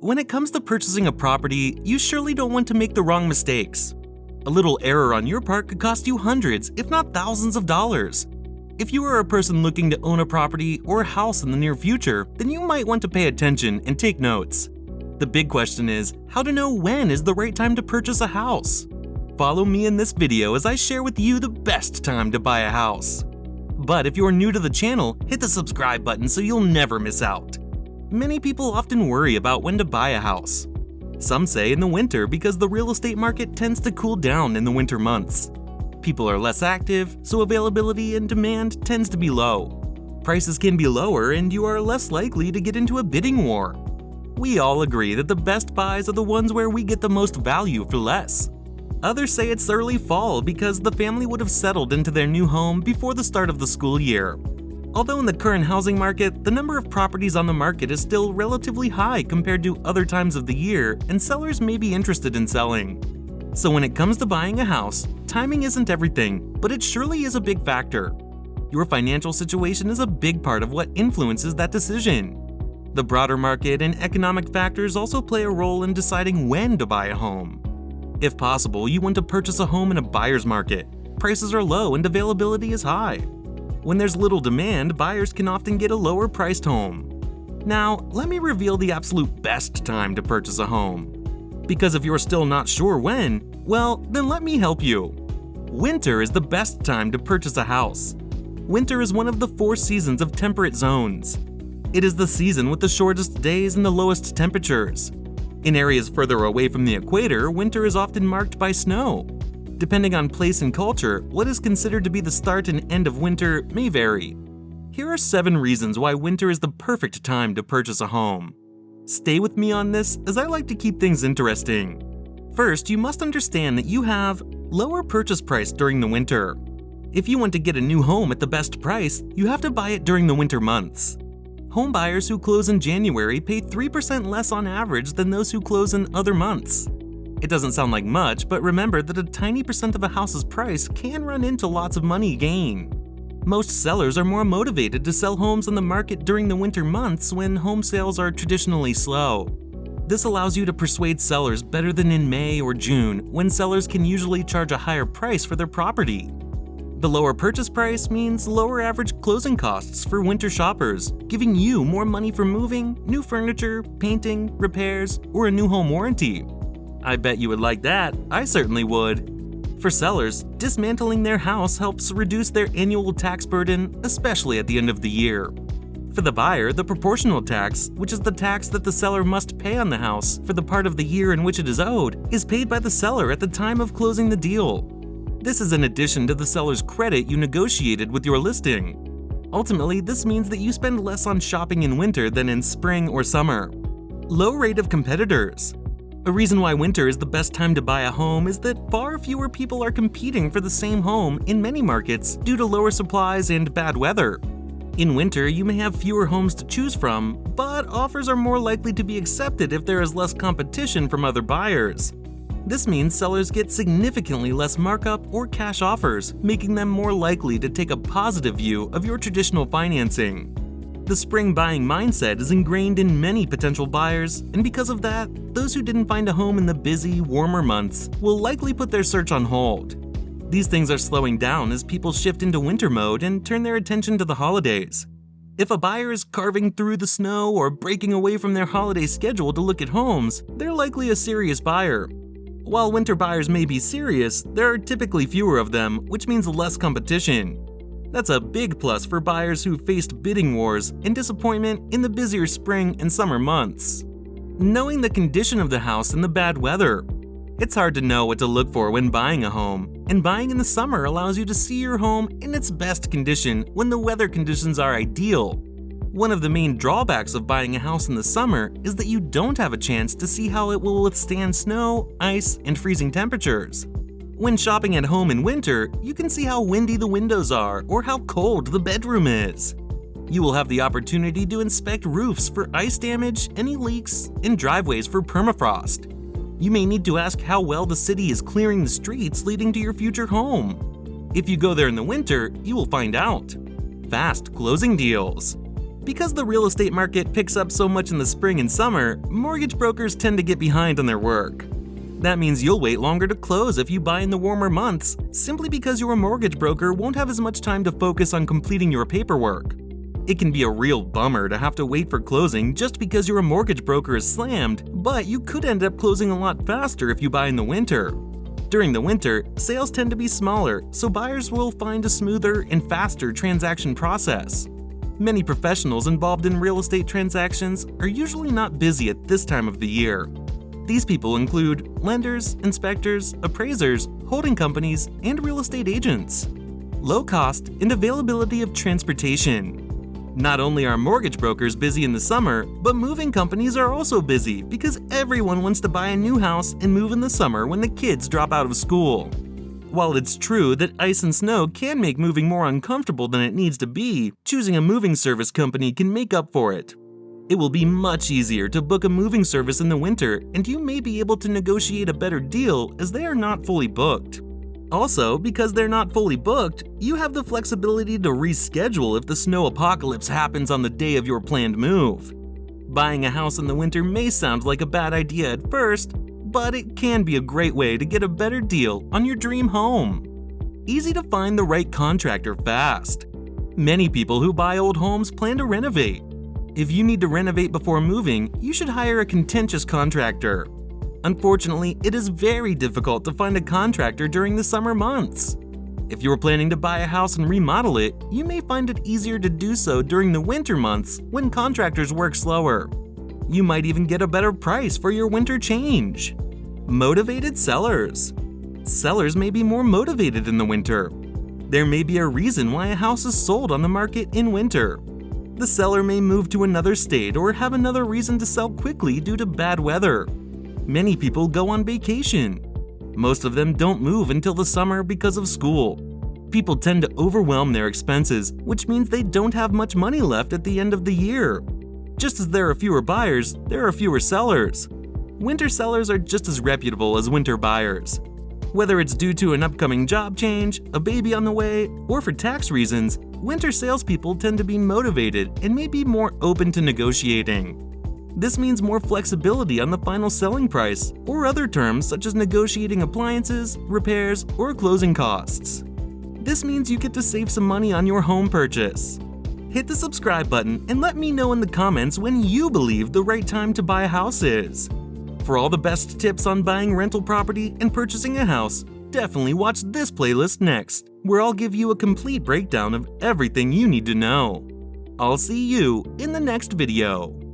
when it comes to purchasing a property, you surely don't want to make the wrong mistakes. A little error on your part could cost you hundreds, if not thousands of dollars. If you are a person looking to own a property or a house in the near future, then you might want to pay attention and take notes. The big question is, how to know when is the right time to purchase a house? Follow me in this video as I share with you the best time to buy a house. But if you're new to the channel, hit the subscribe button so you'll never miss out. Many people often worry about when to buy a house. Some say in the winter because the real estate market tends to cool down in the winter months. People are less active, so availability and demand tends to be low. Prices can be lower and you are less likely to get into a bidding war. We all agree that the best buys are the ones where we get the most value for less. Others say it's early fall because the family would have settled into their new home before the start of the school year. Although in the current housing market, the number of properties on the market is still relatively high compared to other times of the year, and sellers may be interested in selling. So when it comes to buying a house, timing isn't everything, but it surely is a big factor. Your financial situation is a big part of what influences that decision. The broader market and economic factors also play a role in deciding when to buy a home. If possible, you want to purchase a home in a buyer's market. Prices are low and availability is high. When there's little demand, buyers can often get a lower priced home. Now, let me reveal the absolute best time to purchase a home. Because if you're still not sure when, well, then let me help you. Winter is the best time to purchase a house. Winter is one of the 4 seasons of temperate zones. It is the season with the shortest days and the lowest temperatures. In areas further away from the equator, winter is often marked by snow. Depending on place and culture, what is considered to be the start and end of winter may vary. Here are 7 reasons why winter is the perfect time to purchase a home. Stay with me on this as I like to keep things interesting. First, you must understand that you have lower purchase price during the winter. If you want to get a new home at the best price, you have to buy it during the winter months. Home buyers who close in January pay 3% less on average than those who close in other months. It doesn't sound like much, but remember that a tiny percent of a house's price can run into lots of money gain. Most sellers are more motivated to sell homes on the market during the winter months when home sales are traditionally slow. This allows you to persuade sellers better than in May or June, when sellers can usually charge a higher price for their property. The lower purchase price means lower average closing costs for winter shoppers, giving you more money for moving, new furniture, painting, repairs, or a new home warranty. I bet you would like that. I certainly would. For sellers, dismantling their house helps reduce their annual tax burden, especially at the end of the year. For the buyer, the proportional tax, which is the tax that the seller must pay on the house for the part of the year in which it is owed, is paid by the seller at the time of closing the deal. This is in addition to the seller's credit you negotiated with your listing. Ultimately, this means that you spend less on shopping in winter than in spring or summer. Low rate of competitors. A reason why winter is the best time to buy a home is that far fewer people are competing for the same home in many markets due to lower supplies and bad weather. In winter, you may have fewer homes to choose from, but offers are more likely to be accepted if there is less competition from other buyers. This means sellers get significantly less markup or cash offers, making them more likely to take a positive view of your traditional financing. The spring buying mindset is ingrained in many potential buyers, and because of that, those who didn't find a home in the busy, warmer months will likely put their search on hold. These things are slowing down as people shift into winter mode and turn their attention to the holidays. If a buyer is carving through the snow or breaking away from their holiday schedule to look at homes, they're likely a serious buyer. While winter buyers may be serious, there are typically fewer of them, which means less competition. That's a big plus for buyers who faced bidding wars and disappointment in the busier spring and summer months. Knowing the condition of the house and the bad weather. It's hard to know what to look for when buying a home, and buying in the summer allows you to see your home in its best condition when the weather conditions are ideal. One of the main drawbacks of buying a house in the summer is that you don't have a chance to see how it will withstand snow, ice, and freezing temperatures. When shopping at home in winter, you can see how windy the windows are or how cold the bedroom is. You will have the opportunity to inspect roofs for ice damage, any leaks, and driveways for permafrost. You may need to ask how well the city is clearing the streets leading to your future home. If you go there in the winter, you will find out. Fast closing deals. Because the real estate market picks up so much in the spring and summer, mortgage brokers tend to get behind on their work. That means you'll wait longer to close if you buy in the warmer months, simply because your mortgage broker won't have as much time to focus on completing your paperwork. It can be a real bummer to have to wait for closing just because your mortgage broker is slammed, but you could end up closing a lot faster if you buy in the winter. During the winter, sales tend to be smaller, so buyers will find a smoother and faster transaction process. Many professionals involved in real estate transactions are usually not busy at this time of the year. These people include lenders, inspectors, appraisers, holding companies, and real estate agents. Low cost and availability of transportation. Not only are mortgage brokers busy in the summer, but moving companies are also busy because everyone wants to buy a new house and move in the summer when the kids drop out of school. While it's true that ice and snow can make moving more uncomfortable than it needs to be, choosing a moving service company can make up for it. It will be much easier to book a moving service in the winter, and you may be able to negotiate a better deal as they are not fully booked. Also, because they're not fully booked, you have the flexibility to reschedule if the snow apocalypse happens on the day of your planned move. Buying a house in the winter may sound like a bad idea at first, but it can be a great way to get a better deal on your dream home. Easy to find the right contractor fast. Many people who buy old homes plan to renovate. If you need to renovate before moving, you should hire a contentious contractor. Unfortunately, it is very difficult to find a contractor during the summer months. If you are planning to buy a house and remodel it, you may find it easier to do so during the winter months when contractors work slower. You might even get a better price for your winter change. Motivated sellers. Sellers may be more motivated in the winter. There may be a reason why a house is sold on the market in winter. The seller may move to another state or have another reason to sell quickly due to bad weather. Many people go on vacation. Most of them don't move until the summer because of school. People tend to overwhelm their expenses, which means they don't have much money left at the end of the year. Just as there are fewer buyers, there are fewer sellers. Winter sellers are just as reputable as winter buyers. Whether it's due to an upcoming job change, a baby on the way, or for tax reasons, winter salespeople tend to be motivated and may be more open to negotiating. This means more flexibility on the final selling price, or other terms such as negotiating appliances, repairs, or closing costs. This means you get to save some money on your home purchase. Hit the subscribe button and let me know in the comments when you believe the right time to buy a house is. For all the best tips on buying rental property and purchasing a house, definitely watch this playlist next, where I'll give you a complete breakdown of everything you need to know. I'll see you in the next video.